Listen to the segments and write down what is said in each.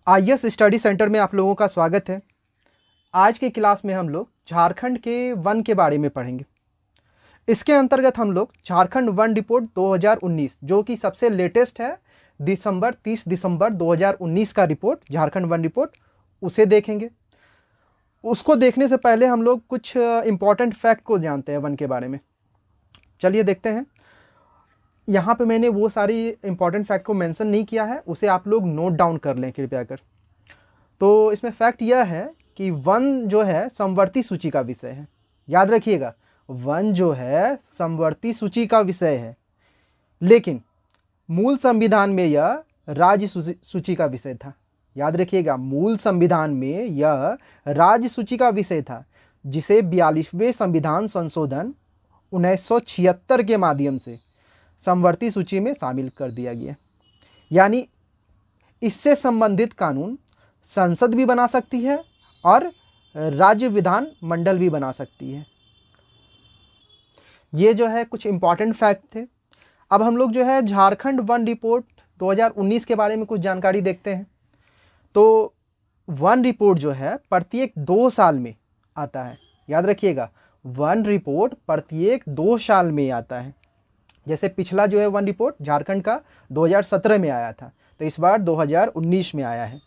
IS study centre में आप लोगों का स्वागत है। आज के क्लास में हम लोग झारखंड के वन के बारे में पढ़ेंगे। इसके अंतर्गत हम लोग झारखंड वन रिपोर्ट 2019 जो कि सबसे लेटेस्ट है 30 दिसंबर 2019 का रिपोर्ट झारखंड वन रिपोर्ट, उसे देखेंगे। उसको देखने से पहले हम लोग कुछ इम्पॉर्टेंट फैक्ट को जानते हैं वन के बारे में। चलिए देखते हैं। यहाँ पे मैंने वो सारी इंपॉर्टेंट फैक्ट को मेंशन नहीं किया है, उसे आप लोग नोट डाउन कर लें कृपया कर। तो इसमें फैक्ट यह है कि वन जो है समवर्ती सूची का विषय है। याद रखिएगा, वन जो है समवर्ती सूची का विषय है, लेकिन मूल संविधान में यह राज्य सूची का विषय था। याद रखिएगा, मूल संविधान में यह राज्य सूची का विषय था, जिसे 42वें संविधान संशोधन 1976 के माध्यम से समवर्ती सूची में शामिल कर दिया गया। यानी इससे संबंधित कानून संसद भी बना सकती है और राज्य विधान मंडल भी बना सकती है। ये जो है कुछ इंपॉर्टेंट फैक्ट थे। अब हम लोग जो है झारखंड वन रिपोर्ट 2019 के बारे में कुछ जानकारी देखते हैं। तो वन रिपोर्ट जो है प्रत्येक 2 साल में आता है। याद रखिएगा, वन रिपोर्ट प्रत्येक 2 साल में आता है। जैसे पिछला जो है वन रिपोर्ट झारखंड का 2017 में आया था, तो इस बार 2019 में आया है।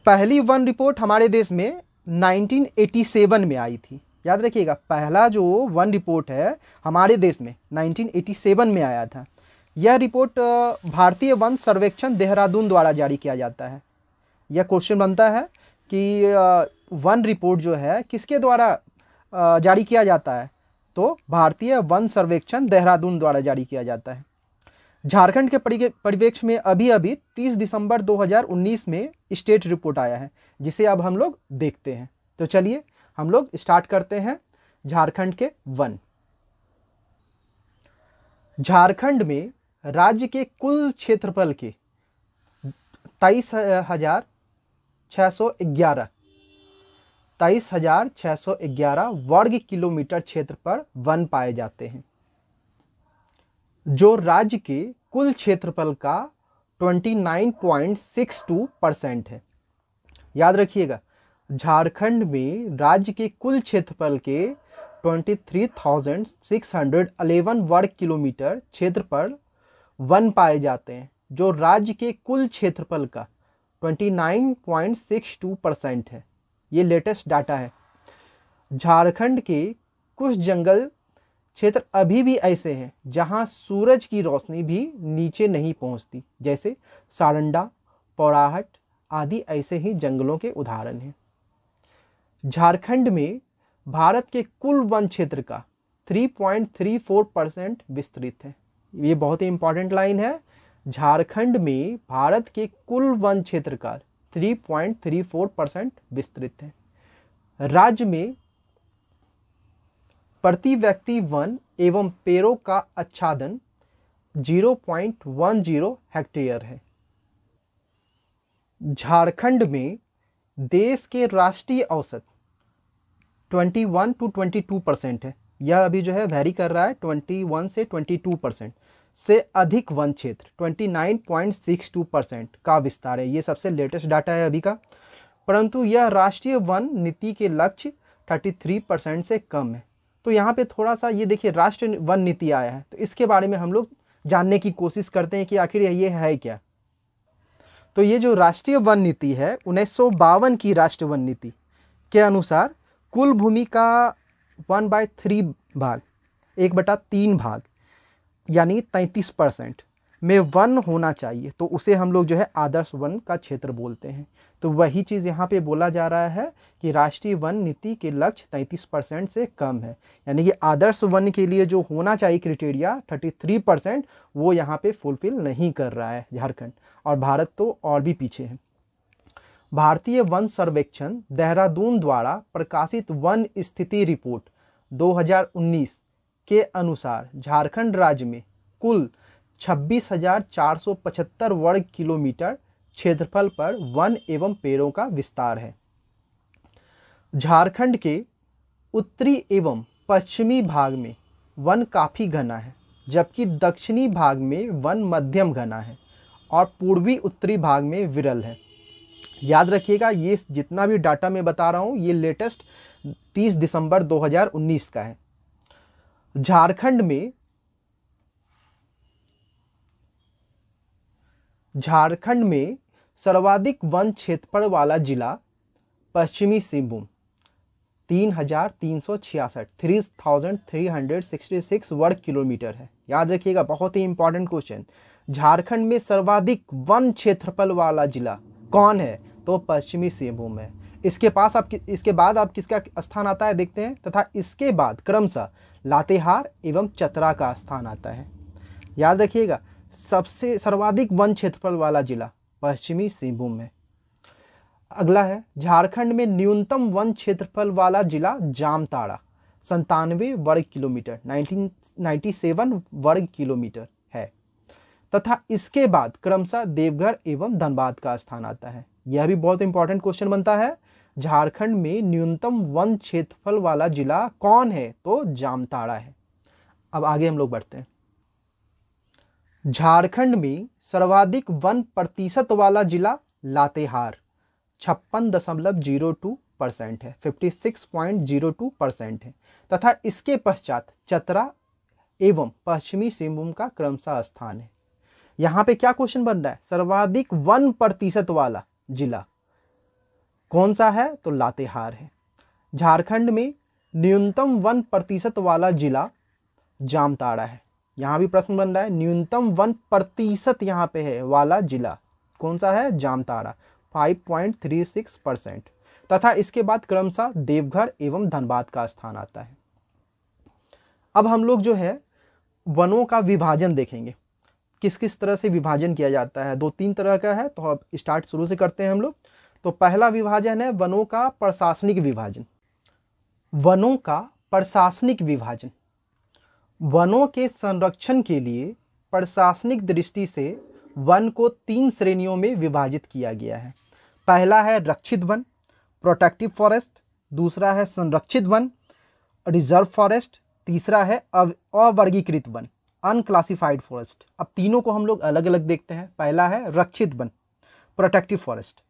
पहली वन रिपोर्ट हमारे देश में 1987 में आई थी। याद रखिएगा, पहला जो वन रिपोर्ट है हमारे देश में 1987 में आया था। यह रिपोर्ट भारतीय वन सर्वेक्षण देहरादून द्वारा जारी किया जाता है। यह क्वेश्चन बनता है कि वन रिपोर्ट जो है किसके द्वारा जारी किया जाता है, तो भारतीय वन सर्वेक्षण देहरादून द्वारा जारी किया जाता है। झारखंड के परिप्रेक्ष्य में अभी 30 दिसंबर 2019 में स्टेट रिपोर्ट आया है, जिसे अब हम लोग देखते हैं। तो चलिए हम लोग स्टार्ट करते हैं झारखंड के वन। झारखंड में राज्य के कुल क्षेत्रफल के 23,611 वर्ग किलोमीटर क्षेत्र पर वन पाए जाते हैं, जो राज्य के कुल क्षेत्रफल का 29.62% है। याद रखिएगा, झारखंड में राज्य के कुल क्षेत्रफल के 23,611 वर्ग किलोमीटर क्षेत्र पर वन पाए जाते हैं, जो राज्य के कुल क्षेत्रफल का 29.62% है। ये लेटेस्ट डाटा है। झारखंड के कुछ जंगल क्षेत्र अभी भी ऐसे हैं जहां सूरज की रोशनी भी नीचे नहीं पहुंचती, जैसे सारंडा, पौराहट आदि ऐसे ही जंगलों के उदाहरण हैं। झारखंड में भारत के कुल वन क्षेत्र का 3.34% विस्तृत है। ये बहुत ही इंपॉर्टेंट लाइन है। झारखंड में भारत के कुल वन क्षेत्र का 3.34% विस्तृत है। राज्य में प्रति व्यक्ति वन एवं पेड़ों का आच्छादन 0.10 हेक्टेयर है। झारखंड में देश के राष्ट्रीय औसत 21 to 22% है। यह अभी जो है वैरी कर रहा है, 21 से 22% से अधिक वन क्षेत्र 29.62% का विस्तार है। ये सबसे लेटेस्ट डाटा है अभी का, परंतु यह राष्ट्रीय वन नीति के लक्ष्य 33% से कम है। तो यहाँ पे थोड़ा सा ये देखिए, राष्ट्रीय वन नीति आया है, तो इसके बारे में हम लोग जानने की कोशिश करते हैं कि आखिर ये है क्या। तो ये जो राष्ट्रीय वन नीति है 1952 की राष्ट्रीय वन नीति के अनुसार कुल भूमि का 1/3 भाग, 1/3 भाग यानी 33% में वन होना चाहिए, तो उसे हम लोग जो है आदर्श वन का क्षेत्र बोलते हैं। तो वही चीज़ यहाँ पे बोला जा रहा है कि राष्ट्रीय वन नीति के लक्ष्य 33% से कम है, यानी कि आदर्श वन के लिए जो होना चाहिए क्राइटेरिया 33%, वो यहाँ पे फुलफिल नहीं कर रहा है झारखंड, और भारत तो और भी पीछे है। भारतीय वन सर्वेक्षण देहरादून द्वारा प्रकाशित वन स्थिति रिपोर्ट 2019 के अनुसार झारखंड राज्य में कुल 26,475 वर्ग किलोमीटर क्षेत्रफल पर वन एवं पेड़ों का विस्तार है। झारखंड के उत्तरी एवं पश्चिमी भाग में वन काफी घना है, जबकि दक्षिणी भाग में वन मध्यम घना है और पूर्वी उत्तरी भाग में विरल है। याद रखिएगा, ये जितना भी डाटा मैं बता रहा हूँ ये लेटेस्ट 30 दिसंबर 2019 का है। झारखंड में सर्वाधिक वन क्षेत्रफल वाला जिला पश्चिमी सिंहभूम 3366 3366 वर्ग किलोमीटर है। याद रखिएगा, बहुत ही इंपॉर्टेंट क्वेश्चन। झारखंड में सर्वाधिक वन क्षेत्रफल वाला जिला कौन है? तो पश्चिमी सिंहभूम है। इसके बाद आप किसका स्थान आता है देखते हैं, तथा इसके बाद क्रमशः लातेहार एवं चतरा का स्थान आता है। याद रखिएगा, सबसे सर्वाधिक वन क्षेत्रफल वाला जिला पश्चिमी सिंहभूम है। अगला है झारखंड में न्यूनतम वन क्षेत्रफल वाला जिला जामताड़ा 97 वर्ग किलोमीटर 1997 वर्ग किलोमीटर है, तथा इसके बाद क्रमशः देवघर एवं धनबाद का स्थान आता है। यह भी बहुत इंपॉर्टेंट क्वेश्चन बनता है। झारखंड में न्यूनतम वन क्षेत्रफल वाला जिला कौन है? तो जामताड़ा है। अब आगे हम लोग बढ़ते हैं। झारखंड में सर्वाधिक वन प्रतिशत वाला जिला लातेहार 56.02% है, 56.02% है, तथा इसके पश्चात चतरा एवं पश्चिमी सिंहभूम का क्रमशः स्थान है। यहाँ पे क्या क्वेश्चन बन रहा है? सर्वाधिक वन प्रतिशत वाला जिला कौन सा है? तो लातेहार है। झारखंड में न्यूनतम वन प्रतिशत वाला जिला जामताड़ा है। यहाँ भी प्रश्न बन रहा है, न्यूनतम वन प्रतिशत यहाँ पे है वाला जिला कौन सा है? जामताड़ा 5.36%, तथा इसके बाद क्रमशः देवघर एवं धनबाद का स्थान आता है। अब हम लोग जो है वनों का विभाजन देखेंगे, किस किस तरह से विभाजन किया जाता है। 2-3 तरह का है, तो अब स्टार्ट शुरू से करते हैं हम लोग। तो पहला विभाजन है वनों का प्रशासनिक विभाजन। वनों का प्रशासनिक विभाजन, वनों के संरक्षण के लिए प्रशासनिक दृष्टि से वन को 3 श्रेणियों में विभाजित किया गया है। पहला है रक्षित वन, प्रोटेक्टिव फॉरेस्ट, दूसरा है संरक्षित वन, रिजर्व फॉरेस्ट, तीसरा है अवर्गीकृत वन, अनक्लासिफाइड फॉरेस्ट। अब तीनों को हम लोग अलग अलग देखते हैं। पहला है रक्षित वन, प्रोटेक्टिव फॉरेस्ट।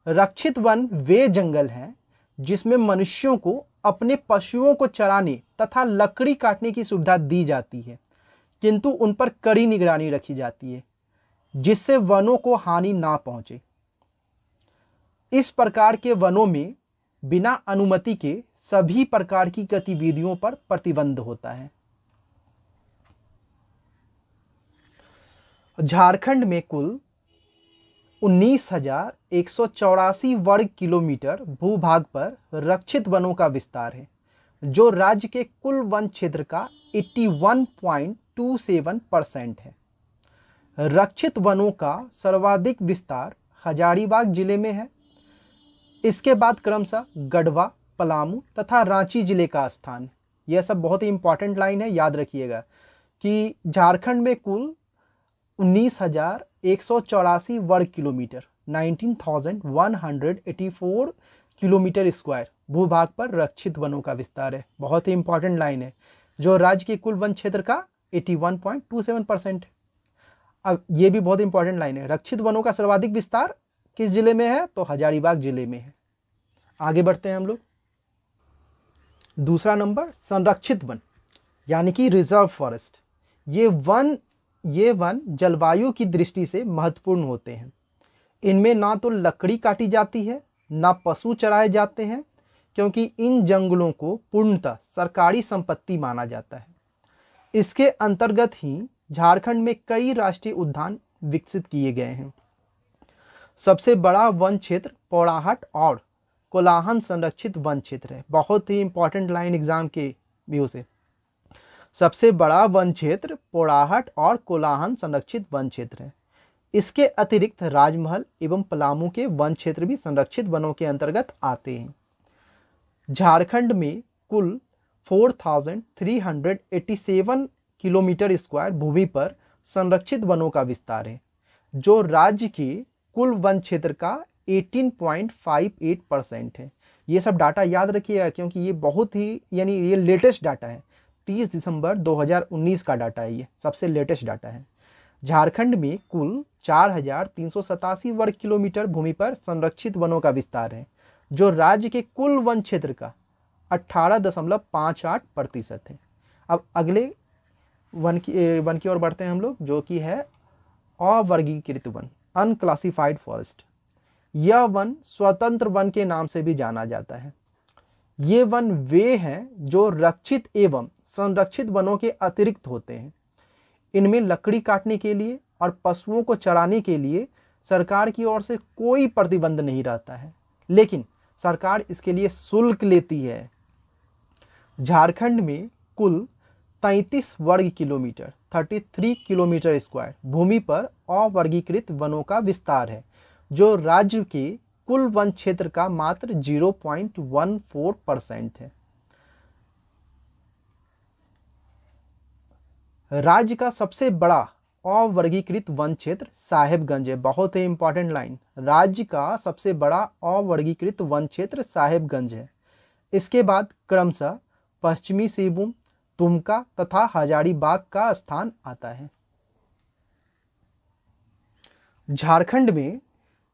रक्षित वन वे जंगल हैं जिसमें मनुष्यों को अपने पशुओं को चराने तथा लकड़ी काटने की सुविधा दी जाती है, किंतु उन पर कड़ी निगरानी रखी जाती है जिससे वनों को हानि ना पहुंचे। इस प्रकार के वनों में बिना अनुमति के सभी प्रकार की गतिविधियों पर प्रतिबंध होता है। झारखंड में कुल 19,184 वर्ग किलोमीटर भूभाग पर रक्षित वनों का विस्तार है, जो राज्य के कुल वन क्षेत्र का 81.27% है। रक्षित वनों का सर्वाधिक विस्तार हजारीबाग जिले में है। इसके बाद क्रमशः गढ़वा, पलामू तथा रांची जिले का स्थान। यह सब बहुत ही इंपॉर्टेंट लाइन है, याद रखिएगा कि झारखंड में कुल 19,184 वर्ग किलोमीटर 19,184 किलोमीटर स्क्वायर भूभाग पर रक्षित वनों का विस्तार है। बहुत ही इंपॉर्टेंट लाइन है, जो राज्य के कुल वन क्षेत्र का 81.27% है। अब ये भी बहुत इंपॉर्टेंट लाइन है, रक्षित वनों का सर्वाधिक विस्तार किस जिले में है? तो हजारीबाग जिले में है। आगे बढ़ते हैं हम लोग। दूसरा नंबर संरक्षित वन यानी कि रिजर्व फॉरेस्ट। ये वन जलवायु की दृष्टि से महत्वपूर्ण होते हैं। इनमें ना तो लकड़ी काटी जाती है, ना पशु चराए जाते हैं, क्योंकि इन जंगलों को पूर्णतः सरकारी संपत्ति माना जाता है। इसके अंतर्गत ही झारखंड में कई राष्ट्रीय उद्यान विकसित किए गए हैं। सबसे बड़ा वन क्षेत्र पौड़ाहट और कोलाहन संरक्षित वन क्षेत्र है। बहुत ही इंपॉर्टेंट लाइन एग्जाम के व्यू से। सबसे बड़ा वन क्षेत्र पौड़ाहट और कोलाहन संरक्षित वन क्षेत्र है। इसके अतिरिक्त राजमहल एवं पलामू के वन क्षेत्र भी संरक्षित वनों के अंतर्गत आते हैं। झारखंड में कुल 4,387 किलोमीटर स्क्वायर भूमि पर संरक्षित वनों का विस्तार है, जो राज्य के कुल वन क्षेत्र का 18.58% है। ये सब डाटा याद रखिएगा, क्योंकि ये बहुत ही ये लेटेस्ट डाटा है। 30 दिसंबर 2019 का डाटा है, ये सबसे लेटेस्ट डाटा है। झारखंड में कुल 4,387 वर्ग किलोमीटर भूमि पर संरक्षित वनों का विस्तार है, जो राज्य के कुल वन क्षेत्र का 18.58% है। अब अगले वन की ओर बढ़ते हैं हम लोग, जो कि है अवर्गीकृत वन, अनक्लासिफाइड फॉरेस्ट। यह वन स्वतंत्र वन के नाम से भी जाना जाता है। ये वन वे हैं जो रक्षित एवं संरक्षित वनों के अतिरिक्त होते हैं। इनमें लकड़ी काटने के लिए और पशुओं को चराने के लिए सरकार की ओर से कोई प्रतिबंध नहीं रहता है, लेकिन सरकार इसके लिए शुल्क लेती है। झारखंड में कुल 33 वर्ग किलोमीटर 33 किलोमीटर स्क्वायर भूमि पर अवर्गीकृत वनों का विस्तार है, जो राज्य के कुल वन क्षेत्र का मात्र 0.14% है। राज्य का सबसे बड़ा अवर्गीकृत वन क्षेत्र साहेबगंज है। बहुत ही इंपॉर्टेंट लाइन, राज्य का सबसे बड़ा अवर्गीकृत वन क्षेत्र साहेबगंज है। इसके बाद क्रमशः पश्चिमी सिंहभूम, दुमका तथा हजारीबाग का स्थान आता है। झारखंड में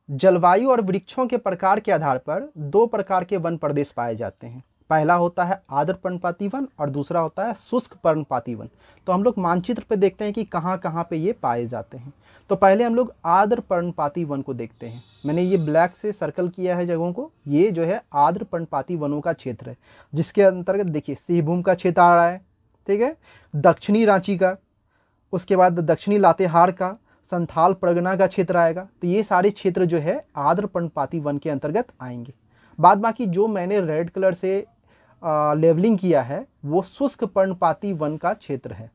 जलवायु और वृक्षों के प्रकार के आधार पर दो प्रकार के वन प्रदेश पाए जाते हैं। पहला होता है आर्द्र पर्णपाती वन और दूसरा होता है शुष्क पर्णपाती वन। तो हम लोग मानचित्र पे देखते हैं कि कहाँ कहाँ पे ये पाए जाते हैं। तो पहले हम लोग आर्द्र पर्णपाती वन को देखते हैं। मैंने ये ब्लैक से सर्कल किया है जगहों को। ये जो है आर्द्र पर्णपाती वनों का क्षेत्र है, जिसके अंतर्गत देखिए सिंहभूम का क्षेत्र आ रहा है, ठीक है, दक्षिणी रांची का, उसके बाद दक्षिणी लातेहार का, संथाल परगना का क्षेत्र आएगा। तो ये सारे क्षेत्र जो है आर्द्र पर्णपाती वन के अंतर्गत आएंगे। बाद बाकी जो मैंने रेड कलर से लेवलिंग किया है वो शुष्क पर्णपाती वन का क्षेत्र है,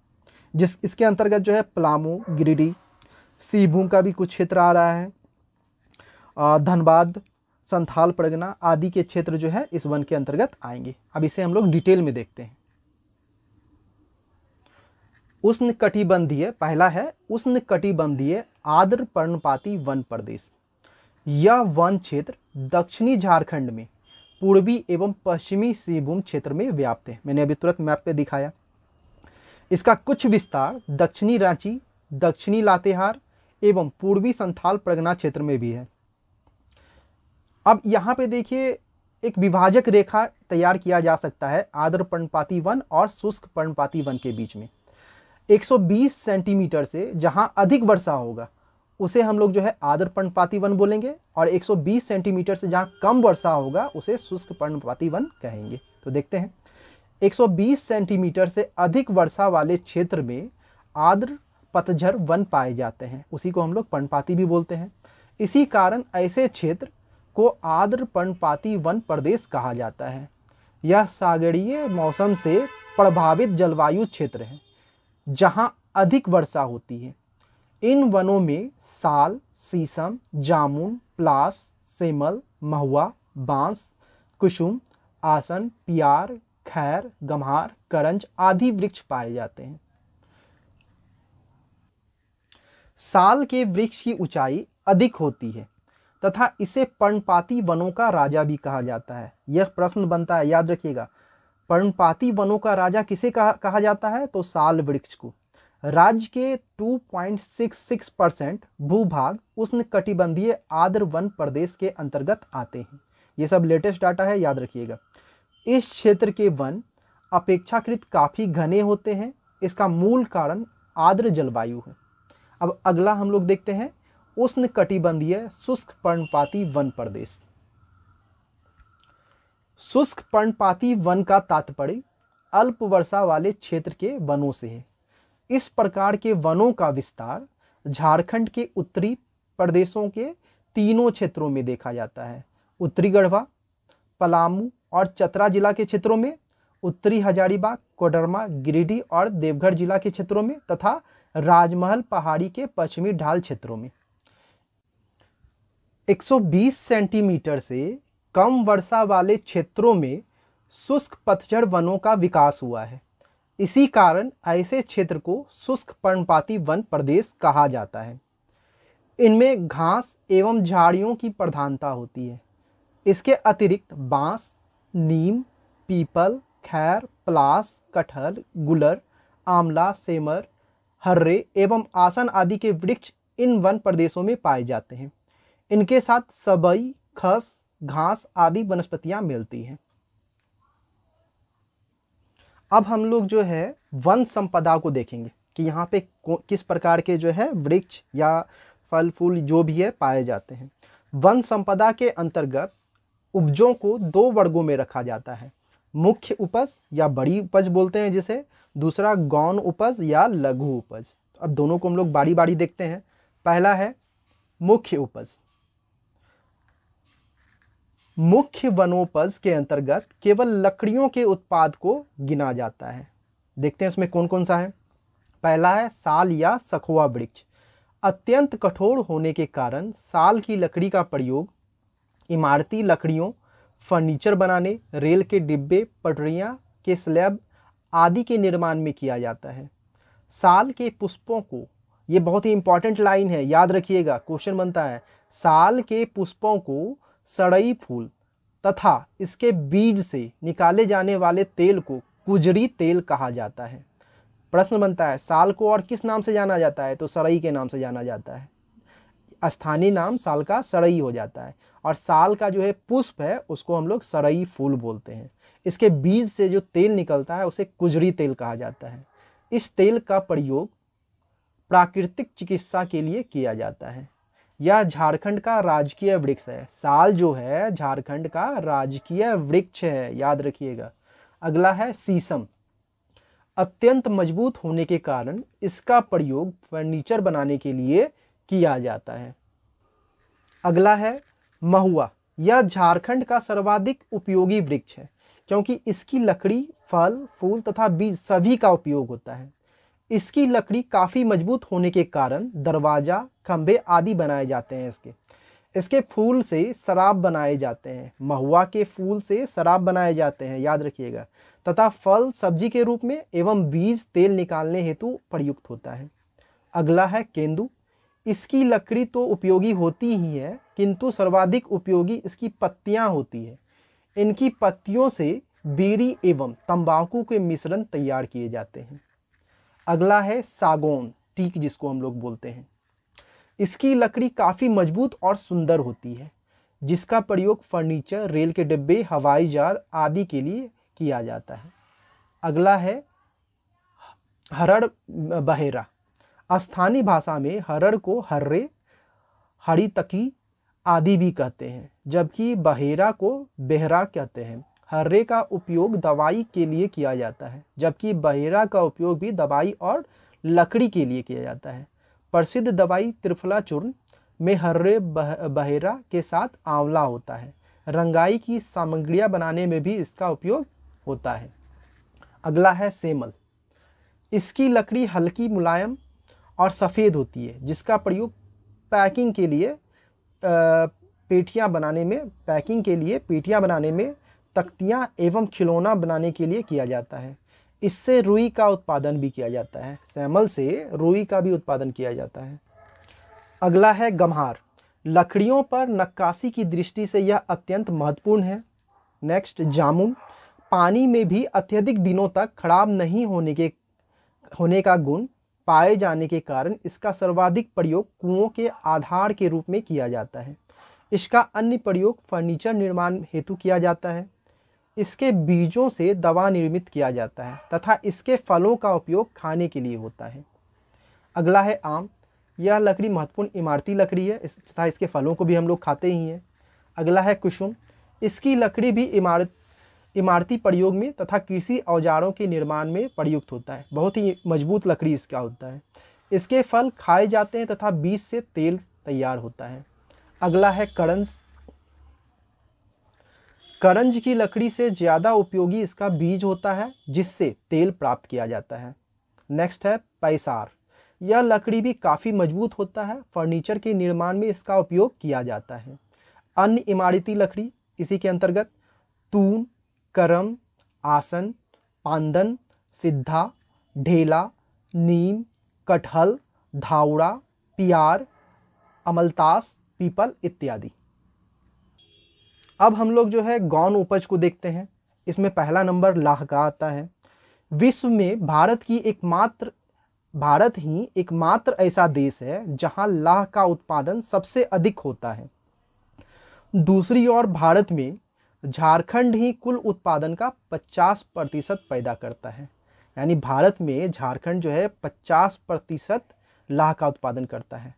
इसके अंतर्गत जो है पलामू, गिरिडीह, सिंहभूम का भी कुछ क्षेत्र आ रहा है, धनबाद, संथाल परगना आदि के क्षेत्र जो है इस वन के अंतर्गत आएंगे। अब इसे हम लोग डिटेल में देखते हैं। उष्णकटिबंधीय, पहला है उष्णकटिबंधीय आर्द्र पर्णपाती वन प्रदेश। यह वन क्षेत्र दक्षिणी झारखंड में पूर्वी एवं पश्चिमी सिंहभूम क्षेत्र में व्याप्त है। मैंने अभी तुरंत मैप पे दिखाया। इसका कुछ विस्तार दक्षिणी रांची, दक्षिणी लातेहार एवं पूर्वी संथाल परगना क्षेत्र में भी है। अब यहाँ पे देखिए एक विभाजक रेखा तैयार किया जा सकता है आर्द्र पर्णपाती वन और शुष्क पर्णपाती वन के बीच में। 120 सेंटीमीटर से जहां अधिक वर्षा होगा उसे हम लोग जो है आर्द्र पर्णपाती वन बोलेंगे, और 120 सेंटीमीटर से जहां कम वर्षा होगा उसे शुष्क पर्णपाती वन कहेंगे। तो देखते हैं, 120 सेंटीमीटर से अधिक वर्षा वाले क्षेत्र में आर्द्र पतझर वन पाए जाते हैं, उसी को हम लोग पर्णपाती भी बोलते हैं। इसी कारण ऐसे क्षेत्र को आर्द्र पर्णपाती वन प्रदेश कहा जाता है। यह सागरीय मौसम से प्रभावित जलवायु क्षेत्र है जहां अधिक वर्षा होती है। इन वनों में साल, शीशम, जामुन, प्लास, सेमल, महुआ, बांस, कुसुम, आसन, पियार, खैर, गम्हार, करंज आदि वृक्ष पाए जाते हैं। साल के वृक्ष की ऊंचाई अधिक होती है तथा इसे पर्णपाती वनों का राजा भी कहा जाता है। यह प्रश्न बनता है, याद रखिएगा, पर्णपाती वनों का राजा किसे कहा जाता है? तो साल वृक्ष को। राज्य के 2.66% भूभाग उष्णकटिबंधीय आर्द्र वन प्रदेश के अंतर्गत आते हैं। ये सब लेटेस्ट डाटा है, याद रखिएगा। इस क्षेत्र के वन अपेक्षाकृत काफी घने होते हैं। इसका मूल कारण आर्द्र जलवायु है। अब अगला हम लोग देखते हैं उष्णकटिबंधीय शुष्क पर्णपाती वन प्रदेश। शुष्क पर्णपाती वन का तात्पर्य अल्प वर्षा वाले क्षेत्र के वनों से है। इस प्रकार के वनों का विस्तार झारखंड के उत्तरी प्रदेशों के तीनों क्षेत्रों में देखा जाता है। उत्तरी गढ़वा, पलामू और चतरा जिला के क्षेत्रों में, उत्तरी हजारीबाग, कोडरमा, गिरिडीह और देवघर जिला के क्षेत्रों में तथा राजमहल पहाड़ी के पश्चिमी ढाल क्षेत्रों में। 120 सेंटीमीटर से कम वर्षा वाले क्षेत्रों में शुष्क पतझड़ वनों का विकास हुआ है। इसी कारण ऐसे क्षेत्र को शुष्क पर्णपाती वन प्रदेश कहा जाता है। इनमें घास एवं झाड़ियों की प्रधानता होती है। इसके अतिरिक्त बांस, नीम, पीपल, खैर, पलास, कटहल, गुलर, आंवला, सेमर, हर्रे एवं आसन आदि के वृक्ष इन वन प्रदेशों में पाए जाते हैं। इनके साथ सबई, खस, घास आदि वनस्पतियां मिलती हैं। अब हम लोग जो है वन संपदा को देखेंगे कि यहाँ पे किस प्रकार के जो है वृक्ष या फल फूल जो भी है पाए जाते हैं। वन संपदा के अंतर्गत उपजों को दो वर्गों में रखा जाता है, मुख्य उपज या बड़ी उपज बोलते हैं जिसे, दूसरा गौण उपज या लघु उपज। अब दोनों को हम लोग बारी बारी देखते हैं। पहला है मुख्य उपज। मुख्य वनोपज के अंतर्गत केवल लकड़ियों के उत्पाद को गिना जाता है। देखते हैं उसमें कौन कौन सा है। पहला है साल या सखुआ वृक्ष। अत्यंत कठोर होने के कारण साल की लकड़ी का प्रयोग इमारती लकड़ियों, फर्नीचर बनाने, रेल के डिब्बे, पटरियां के स्लैब आदि के निर्माण में किया जाता है। साल के पुष्पों को, ये बहुत ही इंपॉर्टेंट लाइन है, याद रखिएगा, क्वेश्चन बनता है। साल के पुष्पों को सड़ई फूल तथा इसके बीज से निकाले जाने वाले तेल को कुजरी तेल कहा जाता है। प्रश्न बनता है साल को और किस नाम से जाना जाता है, तो सड़ई के नाम से जाना जाता है। स्थानीय नाम साल का सड़ई हो जाता है और साल का जो है पुष्प है उसको हम लोग सड़ई फूल बोलते हैं। इसके बीज से जो तेल निकलता है उसे कुजरी तेल कहा जाता है। इस तेल का प्रयोग प्राकृतिक चिकित्सा के लिए किया जाता है। यह झारखंड का राजकीय वृक्ष है। साल जो है झारखंड का राजकीय वृक्ष है, याद रखिएगा। अगला है शीशम। अत्यंत मजबूत होने के कारण इसका प्रयोग फर्नीचर बनाने के लिए किया जाता है। अगला है महुआ। यह झारखंड का सर्वाधिक उपयोगी वृक्ष है क्योंकि इसकी लकड़ी, फल, फूल तथा बीज सभी का उपयोग होता है। इसकी लकड़ी काफी मजबूत होने के कारण दरवाजा, खंभे आदि बनाए जाते हैं। इसके फूल से शराब बनाए जाते हैं। महुआ के फूल से शराब बनाए जाते हैं, याद रखिएगा, तथा फल सब्जी के रूप में एवं बीज तेल निकालने हेतु प्रयुक्त होता है। अगला है केंदू। इसकी लकड़ी तो उपयोगी होती ही है किंतु सर्वाधिक उपयोगी इसकी पत्तियां होती है। इनकी पत्तियों से बीड़ी एवं तंबाकू के मिश्रण तैयार किए जाते हैं। अगला है सागौन, टीक जिसको हम लोग बोलते हैं। इसकी लकड़ी काफी मजबूत और सुंदर होती है जिसका प्रयोग फर्नीचर, रेल के डिब्बे, हवाई जहाज आदि के लिए किया जाता है। अगला है हरड़ बहेरा। स्थानीय भाषा में हरड़ को हर्रे, हरी तकी आदि भी कहते हैं जबकि बहेरा को बेहरा कहते हैं। हर्रे का उपयोग दवाई के लिए किया जाता है जबकि बहेरा का उपयोग भी दवाई और लकड़ी के लिए किया जाता है। प्रसिद्ध दवाई त्रिफला चूर्ण में हर्रे बहेरा के साथ आंवला होता है। रंगाई की सामग्रियां बनाने में भी इसका उपयोग होता है। अगला है सेमल। इसकी लकड़ी हल्की, मुलायम और सफ़ेद होती है जिसका प्रयोग पैकिंग के लिए पेटियां बनाने में, तख्तियां एवं खिलौना बनाने के लिए किया जाता है। इससे रुई का उत्पादन भी किया जाता है। सेमल से रुई का भी उत्पादन किया जाता है। अगला है गम्हार। लकड़ियों पर नक्काशी की दृष्टि से यह अत्यंत महत्वपूर्ण है। नेक्स्ट जामुन। पानी में भी अत्यधिक दिनों तक खराब नहीं होने का गुण पाए जाने के कारण इसका सर्वाधिक प्रयोग कुओं के आधार के रूप में किया जाता है। इसका अन्य प्रयोग फर्नीचर निर्माण हेतु किया जाता है। इसके बीजों से दवा निर्मित किया जाता है तथा इसके फलों का उपयोग खाने के लिए होता है। अगला है आम। यह लकड़ी महत्वपूर्ण इमारती लकड़ी है तथा इसके फलों को भी हम लोग खाते ही हैं। अगला है कुसुम। इसकी लकड़ी भी इमारती प्रयोग में तथा कृषि औजारों के निर्माण में प्रयुक्त होता है। बहुत ही मजबूत लकड़ी इसका होता है। इसके फल खाए जाते हैं तथा बीज से तेल तैयार होता है। अगला है करंज। करंज की लकड़ी से ज़्यादा उपयोगी इसका बीज होता है जिससे तेल प्राप्त किया जाता है। नेक्स्ट है पैसार। यह लकड़ी भी काफ़ी मजबूत होता है। फर्नीचर के निर्माण में इसका उपयोग किया जाता है। अन्य इमारती लकड़ी इसी के अंतर्गत तून, करम, आसन, पांदन, सिद्धा, ढेला, नीम, कटहल, धावड़ा, पियार, अमलतास, पीपल इत्यादि। अब हम लोग जो है गौण उपज को देखते हैं। इसमें पहला नंबर लाह का आता है। विश्व में भारत की एकमात्र भारत ही एकमात्र ऐसा देश है जहां लाह का उत्पादन सबसे अधिक होता है। दूसरी ओर भारत में झारखंड ही कुल उत्पादन का 50% पैदा करता है। यानी भारत में झारखंड जो है 50% लाह का उत्पादन करता है।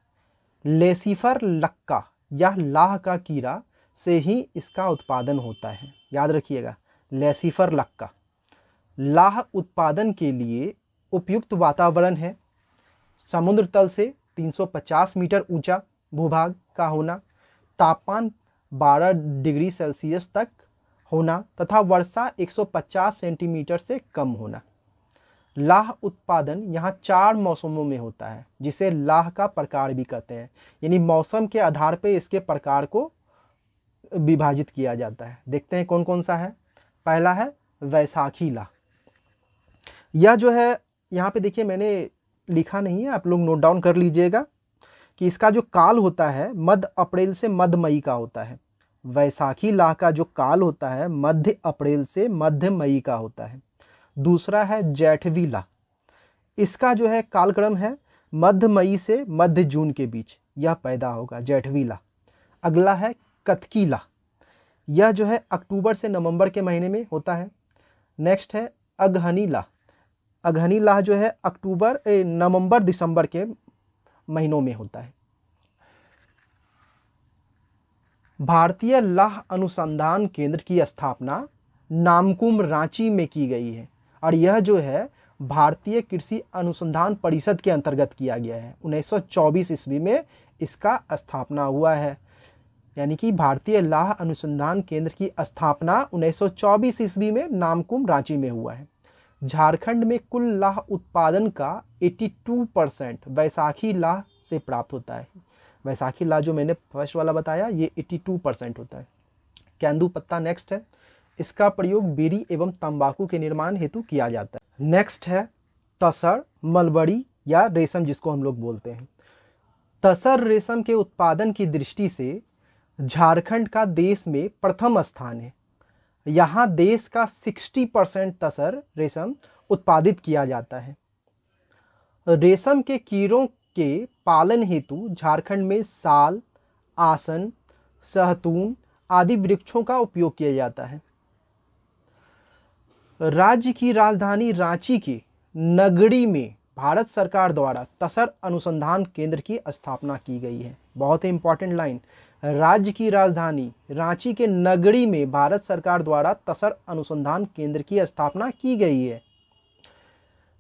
लेसिफर लक्का या लाह का कीड़ा से ही इसका उत्पादन होता है, याद रखिएगा, लेसिफर लक्का। लाह उत्पादन के लिए उपयुक्त वातावरण है। समुद्र तल से 350 मीटर ऊंचा भूभाग का होना, तापमान 12 डिग्री सेल्सियस तक होना तथा वर्षा 150 सेंटीमीटर से कम होना। लाह उत्पादन यहाँ 4 मौसमों में होता है, जिसे लाह का प्रकार भी कहते हैं। यानी मौसम के आधार पर इसके प्रकार को विभाजित किया जाता है। देखते हैं कौन कौन सा है। पहला है वैशाखी लाह। यह जो है यहाँ पे देखिए मैंने लिखा नहीं है, आप लोग नोट डाउन कर लीजिएगा कि इसका जो काल होता है मध्य अप्रैल से मध्य मई का होता है। वैशाखी लाह का जो काल होता है मध्य अप्रैल से मध्य मई का होता है। दूसरा है जेठवी लाह। इसका जो है कालक्रम है मध्य मई से मध्य जून के बीच यह पैदा होगा, जेठवी लाह। अगला है कतकी लाह। यह जो है अक्टूबर से नवंबर के महीने में होता है। नेक्स्ट है अगहनी लाह। अगहनी लाह जो है नवंबर दिसंबर के महीनों में होता है। भारतीय लाह अनुसंधान केंद्र की स्थापना नामकुम रांची में की गई है और यह जो है भारतीय कृषि अनुसंधान परिषद के अंतर्गत किया गया है। 1924 ईस्वी में इसका स्थापना हुआ है। यानी कि भारतीय लाह अनुसंधान केंद्र की स्थापना 1924 ईस्वी में नामकुम रांची में हुआ है। झारखंड में कुल लाह उत्पादन का 82% वैशाखी लाह से प्राप्त होता है। वैशाखी लाह जो मैंने फर्स्ट वाला बताया ये 82% होता है। केंदू पत्ता नेक्स्ट है। इसका प्रयोग बीड़ी एवं तंबाकू के निर्माण हेतु किया जाता है। नेक्स्ट है तसर मलबरी या रेशम, जिसको हम लोग बोलते हैं। तसर रेशम के उत्पादन की दृष्टि से झारखंड का देश में प्रथम स्थान है। यहाँ देश का 60% तसर रेशम उत्पादित किया जाता है। रेशम के कीड़ों के पालन हेतु झारखंड में साल, आसन, सहतून आदि वृक्षों का उपयोग किया जाता है। राज्य की राजधानी रांची के नगड़ी में भारत सरकार द्वारा तसर अनुसंधान केंद्र की स्थापना की गई है। बहुत ही इंपॉर्टेंट लाइन, राज्य की राजधानी रांची के नगड़ी में भारत सरकार द्वारा तसर अनुसंधान केंद्र की स्थापना की गई है।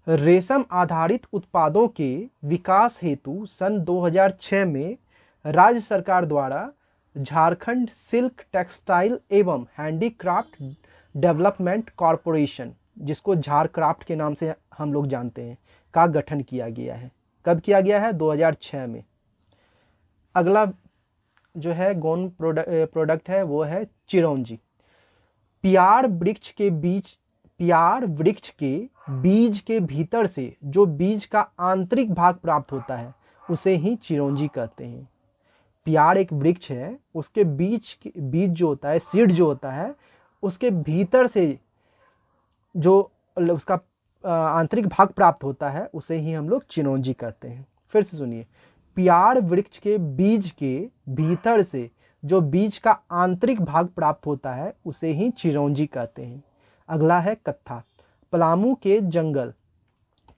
रेशम आधारित उत्पादों के विकास हेतु सन 2006 में राज्य सरकार द्वारा झारखंड सिल्क टेक्सटाइल एवं हैंडीक्राफ्ट डेवलपमेंट कॉरपोरेशन, जिसको झारक्राफ्ट के नाम से हम लोग जानते हैं, का गठन किया गया है। कब किया गया है? 2006 में। अगला जो है गौन प्रोडक्ट है वो है चिरौंजी। पियार वृक्ष के बीज के भीतर से जो बीज का आंतरिक भाग प्राप्त होता है उसे ही चिरौंजी कहते हैं। पियार एक वृक्ष है, उसके बीज जो होता है, सीड जो होता है, उसके भीतर से जो उसका आंतरिक भाग प्राप्त होता है उसे ही हम लोग चिरौंजी कहते हैं। फिर से सुनिए, पियार वृक्ष के बीज के भीतर से जो बीज का आंतरिक भाग प्राप्त होता है उसे ही चिरौंजी कहते हैं। अगला है कत्था। पलामू के जंगल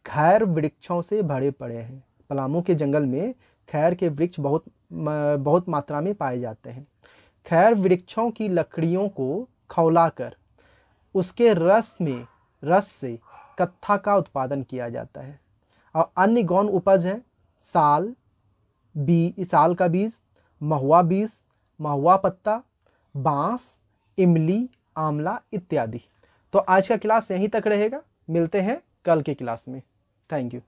खैर वृक्षों से भरे पड़े हैं। पलामू के जंगल में खैर के वृक्ष बहुत मात्रा में पाए जाते हैं। खैर वृक्षों की लकड़ियों को खौलाकर उसके रस से कत्था का उत्पादन किया जाता है। और अन्य गौण उपज है साल का बीज, महुआ पत्ता, बांस, इमली, आंवला इत्यादि। तो आज का क्लास यहीं तक रहेगा। मिलते हैं कल के क्लास में। Thank you.